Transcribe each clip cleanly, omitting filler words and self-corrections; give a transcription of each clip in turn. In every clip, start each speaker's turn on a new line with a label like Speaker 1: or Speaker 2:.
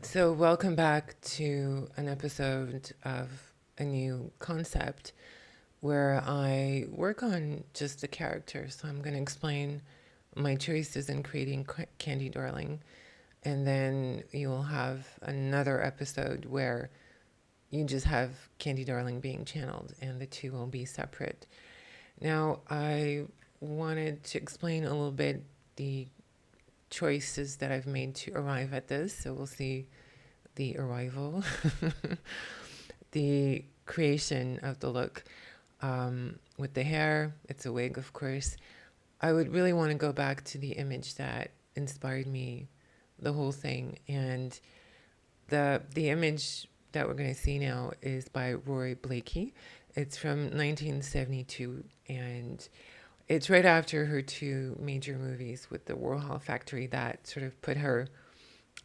Speaker 1: So, welcome back to an episode of a new concept where I work on just the character. So, I'm going to explain my choices in creating Candy Darling. And then you will have another episode where you just have Candy Darling being channeled, and the two will be separate. Now, I wanted to explain a little bit the choices that I've made to arrive at this. So, we'll see the arrival, the creation of the look with the hair. It's a wig, of course. I would really want to go back to the image that inspired me, the whole thing. And the image that we're going to see now is by Roy Blakey. It's from 1972, and it's right after her two major movies with the Warhol Factory that sort of put her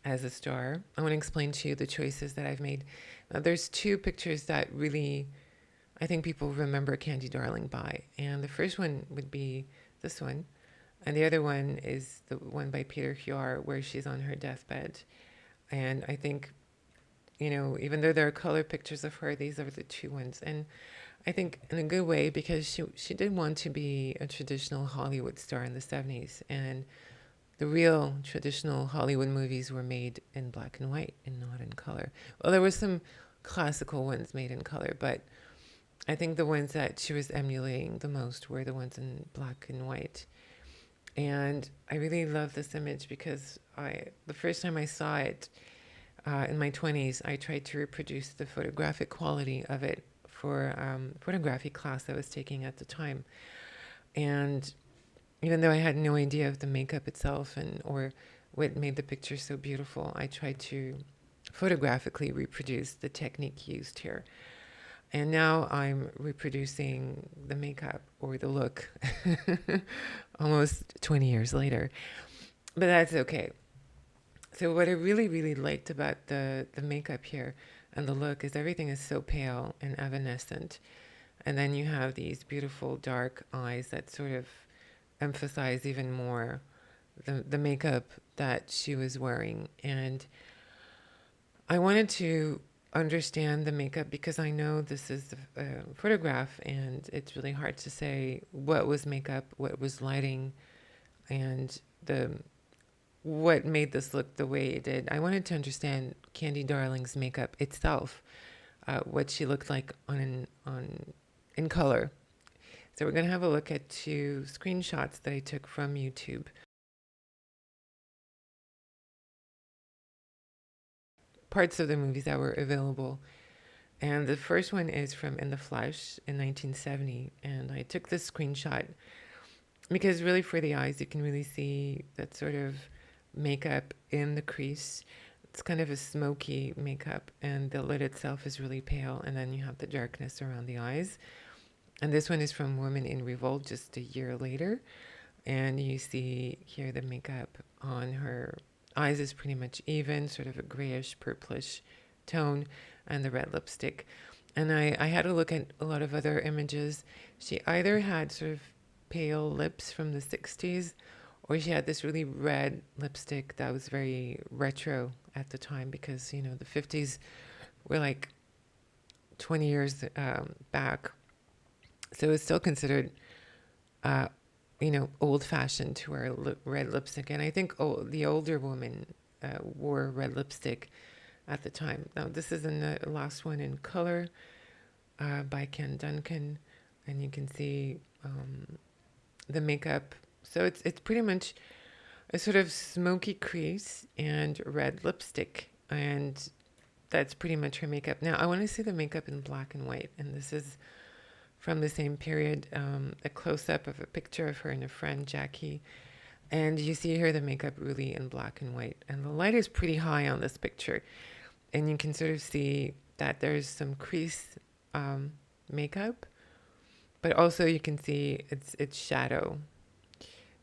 Speaker 1: as a star. I want to explain to you the choices that I've made. Now, there's two pictures that really, I think people remember Candy Darling by. And the first one would be this one. And the other one is the one by Peter Huar, where she's on her deathbed. And I think, even though there are color pictures of her, these are the two ones. And I think in a good way, because she did want to be a traditional Hollywood star in the 70s. And the real traditional Hollywood movies were made in black and white and not in color. Well, there were some classical ones made in color, but I think the ones that she was emulating the most were the ones in black and white. And I really love this image because the first time I saw it in my 20s, I tried to reproduce the photographic quality of it for photography class I was taking at the time. And even though I had no idea of the makeup itself or what made the picture so beautiful, I tried to photographically reproduce the technique used here. And now I'm reproducing the makeup or the look almost 20 years later. But that's okay. So what I really, really liked about the makeup here and the look is everything is so pale and evanescent. And then you have these beautiful dark eyes that sort of emphasize even more the makeup that she was wearing. And I wanted to understand the makeup because I know this is a photograph and it's really hard to say what was makeup, what was lighting, and what made this look the way it did. I wanted to understand Candy Darling's makeup itself, what she looked like in color. So we're going to have a look at two screenshots that I took from YouTube. Parts of the movies that were available. And the first one is from In the Flesh in 1970. And I took this screenshot because really for the eyes, you can really see that sort of makeup in the crease. It's kind of a smoky makeup and the lid itself is really pale. And then you have the darkness around the eyes. And this one is from Woman in Revolt just a year later. And you see here the makeup on her eyes is pretty much even, sort of a grayish, purplish tone, and the red lipstick. And I had to look at a lot of other images. She either had sort of pale lips from the 60s, or she had this really red lipstick that was very retro at the time because, the 50s were like 20 years back. So it's still considered, old-fashioned to wear red lipstick. And I think the older woman wore red lipstick at the time. Now, this is in the last one in color by Ken Duncan. And you can see the makeup. So it's pretty much a sort of smoky crease and red lipstick. And that's pretty much her makeup. Now, I want to see the makeup in black and white. And this is from the same period, a close-up of a picture of her and a friend, Jackie. And you see here the makeup really in black and white. And the light is pretty high on this picture. And you can sort of see that there's some crease makeup, but also you can see it's shadow.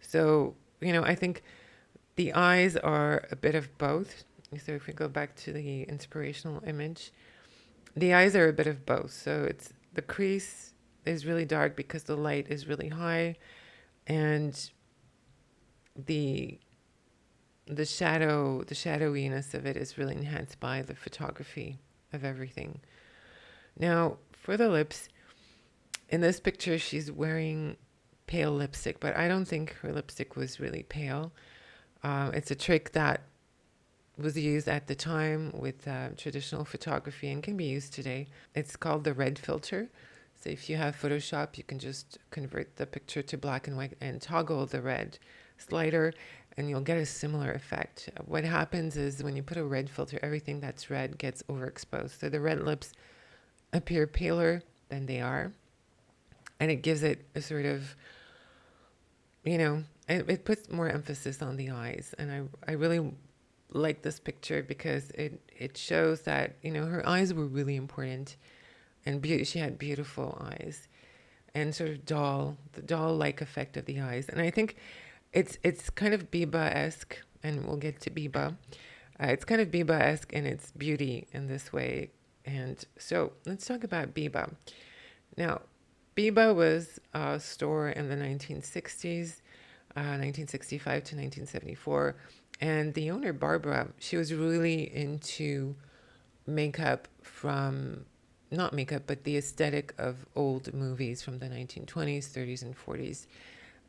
Speaker 1: So, I think the eyes are a bit of both. So if we go back to the inspirational image, the eyes are a bit of both. So it's the crease is really dark because the light is really high, and the the shadowiness of it is really enhanced by the photography of everything. Now, for the lips, in this picture, she's wearing pale lipstick, but I don't think her lipstick was really pale. It's a trick that was used at the time with traditional photography and can be used today. It's called the red filter. So if you have Photoshop, you can just convert the picture to black and white and toggle the red slider, and you'll get a similar effect. What happens is when you put a red filter, everything that's red gets overexposed. So the red lips appear paler than they are, and it gives it a sort of, it puts more emphasis on the eyes. And I really like this picture because it shows that, her eyes were really important, and she had beautiful eyes and sort of the doll-like effect of the eyes. And I think it's kind of Biba-esque, and we'll get to Biba. It's kind of Biba-esque in its beauty in this way. And so let's talk about Biba. Now, Biba was a store in the 1960s, 1965 to 1974. And the owner, Barbara, she was really into makeup not makeup, but the aesthetic of old movies from the 1920s, 30s, and 40s.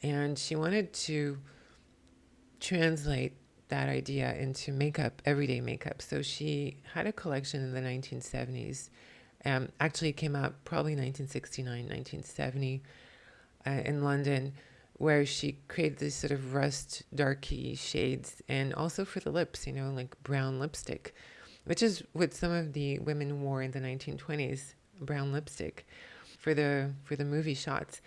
Speaker 1: And she wanted to translate that idea into makeup, everyday makeup. So she had a collection in the 1970s. Actually, it came out probably 1969, 1970 in London, where she created this sort of rust, darky shades, and also for the lips, like brown lipstick, which is what some of the women wore in the 1920s, brown lipstick for the movie shots.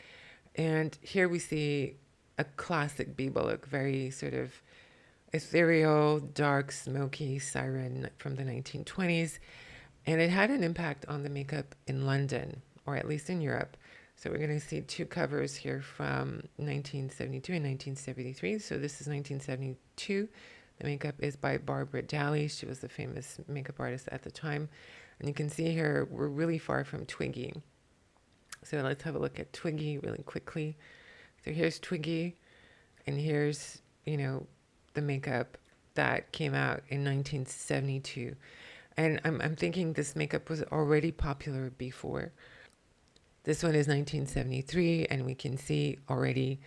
Speaker 1: And here we see a classic Biba look, very sort of ethereal, dark, smoky siren from the 1920s. And it had an impact on the makeup in London, or at least in Europe. So we're going to see two covers here from 1972 and 1973. So this is 1972. The makeup is by Barbara Daly. She was a famous makeup artist at the time. And you can see here, we're really far from Twiggy. So let's have a look at Twiggy really quickly. So here's Twiggy, and here's, the makeup that came out in 1972. And I'm thinking this makeup was already popular before. This one is 1973, and we can see already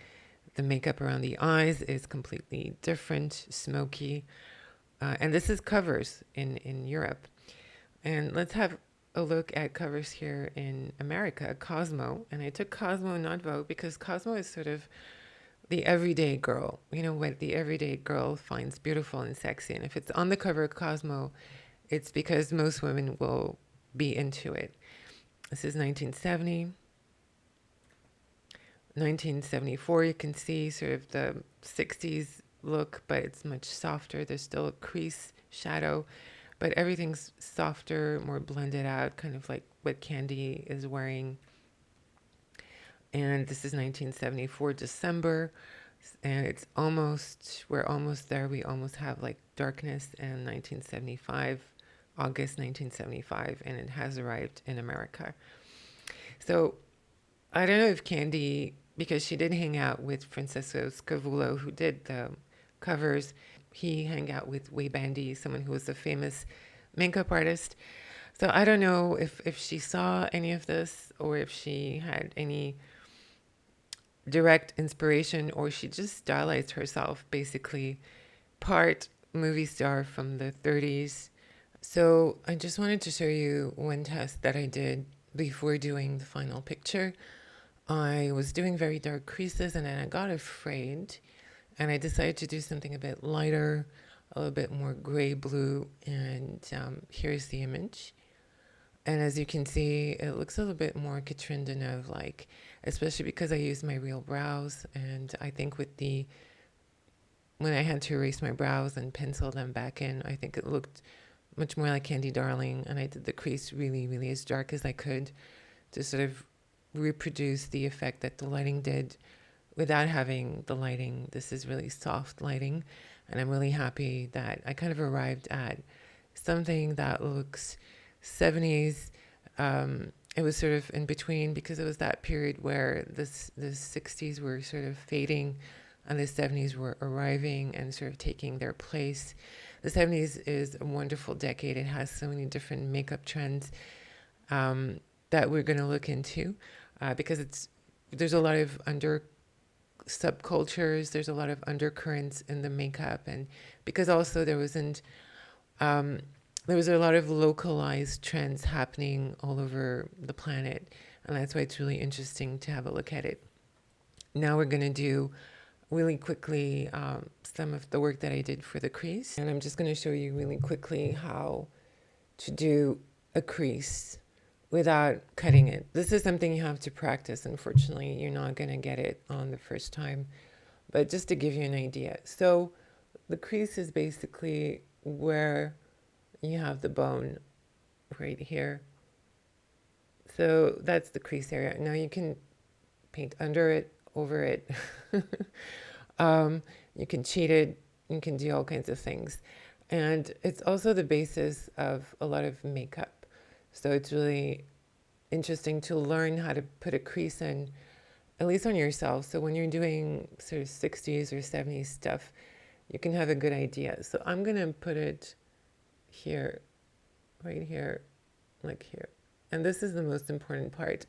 Speaker 1: the makeup around the eyes is completely different, smoky. And this is covers in Europe. And let's have a look at covers here in America, Cosmo. And I took Cosmo, not Vogue, because Cosmo is sort of the everyday girl. What the everyday girl finds beautiful and sexy. And if it's on the cover of Cosmo, it's because most women will be into it. This is 1970. 1974, you can see sort of the 60s look, but it's much softer. There's still a crease shadow, but everything's softer, more blended out, kind of like what Candy is wearing. And this is 1974, December. And we're almost there. We almost have like darkness. And 1975, August 1975, and it has arrived in America. So I don't know if Candy, because she did hang out with Francesco Scavullo, who did the covers. He hung out with Way Bandy, someone who was a famous makeup artist. So I don't know if she saw any of this, or if she had any direct inspiration, or she just stylized herself, basically part movie star from the 30s. So I just wanted to show you one test that I did before doing the final picture. I was doing very dark creases, and then I got afraid, and I decided to do something a bit lighter, a little bit more gray blue. And here's the image. And as you can see, it looks a little bit more Catherine Deneuve like, especially because I used my real brows. And I think when I had to erase my brows and pencil them back in, I think it looked much more like Candy Darling. And I did the crease really, really as dark as I could to sort of reproduce the effect that the lighting did without having the lighting. This is really soft lighting. And I'm really happy that I kind of arrived at something that looks 70s. It was sort of in between, because it was that period where the 60s were sort of fading and the 70s were arriving and sort of taking their place. The 70s is a wonderful decade. It has so many different makeup trends that we're going to look into because there's a lot of subcultures, there's a lot of undercurrents in the makeup, and because also there was a lot of localized trends happening all over the planet, and that's why it's really interesting to have a look at it. Now we're going to do really quickly some of the work that I did for the crease, and I'm just going to show you really quickly how to do a crease without cutting it. This is something you have to practice. Unfortunately, you're not going to get it on the first time, but just to give you an idea. So the crease is basically where you have the bone right here. So that's the crease area. Now you can paint under it, over it. You can cheat it. You can do all kinds of things. And it's also the basis of a lot of makeup. So it's really interesting to learn how to put a crease in, at least on yourself. So when you're doing sort of 60s or 70s stuff, you can have a good idea. So I'm going to put it here, right here, like here. And this is the most important part,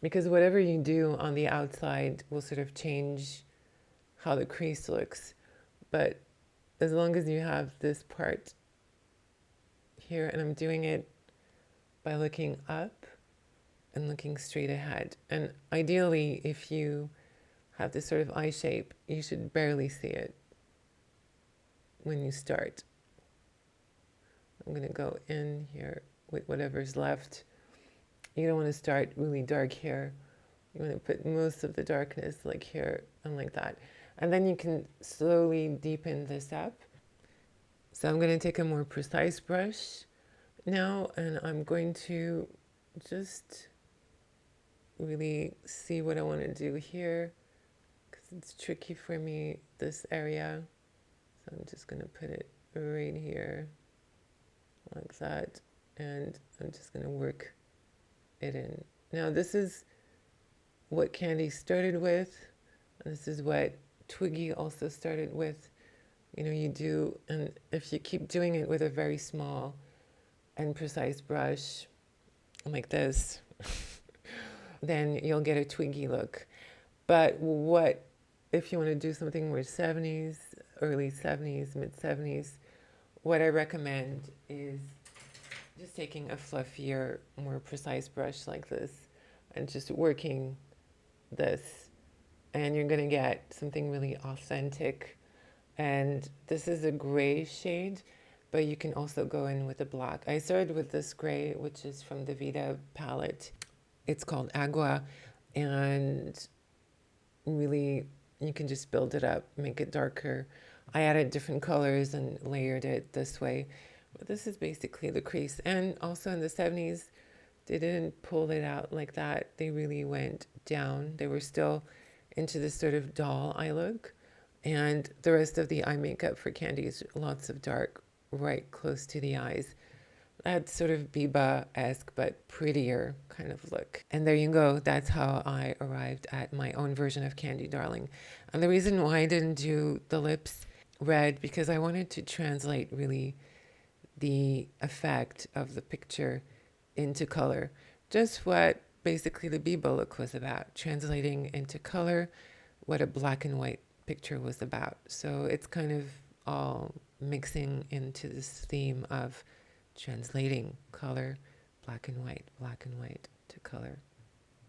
Speaker 1: because whatever you do on the outside will sort of change how the crease looks. But as long as you have this part here, and I'm doing it by looking up and looking straight ahead. And ideally, if you have this sort of eye shape, you should barely see it when you start. I'm going to go in here with whatever's left. You don't want to start really dark here. You want to put most of the darkness like here and like that. And then you can slowly deepen this up. So I'm going to take a more precise brush now, and I'm going to just really see what I want to do here, because it's tricky for me, this area. So I'm just going to put it right here like that, and I'm just going to work it in. Now this is what Candy started with, and this is what Twiggy also started with. You know, you do, and if you keep doing it with a very small and precise brush like this, then you'll get a Twiggy look. But what if you want to do something more 70s, early 70s, mid 70s, what I recommend is just taking a fluffier, more precise brush like this and just working this, and you're going to get something really authentic. And this is a gray shade, but you can also go in with a black. I started with this gray, which is from the Vita palette. It's called Agua, and really you can just build it up, make it darker. I added different colors and layered it this way. But this is basically the crease. And also in the 70s, they didn't pull it out like that. They really went down. They were still into this sort of doll eye look. And the rest of the eye makeup for Candy is lots of dark, right close to the eyes. That's sort of Biba-esque, but prettier kind of look. And there you go. That's how I arrived at my own version of Candy Darling. And the reason why I didn't do the lips red, because I wanted to translate really the effect of the picture into color. Just what basically the Biba look was about, translating into color what a black and white picture was about. So it's kind of all mixing into this theme of translating color, black and white to color.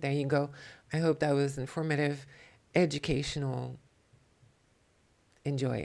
Speaker 1: There you go. I hope that was informative, educational. Enjoy.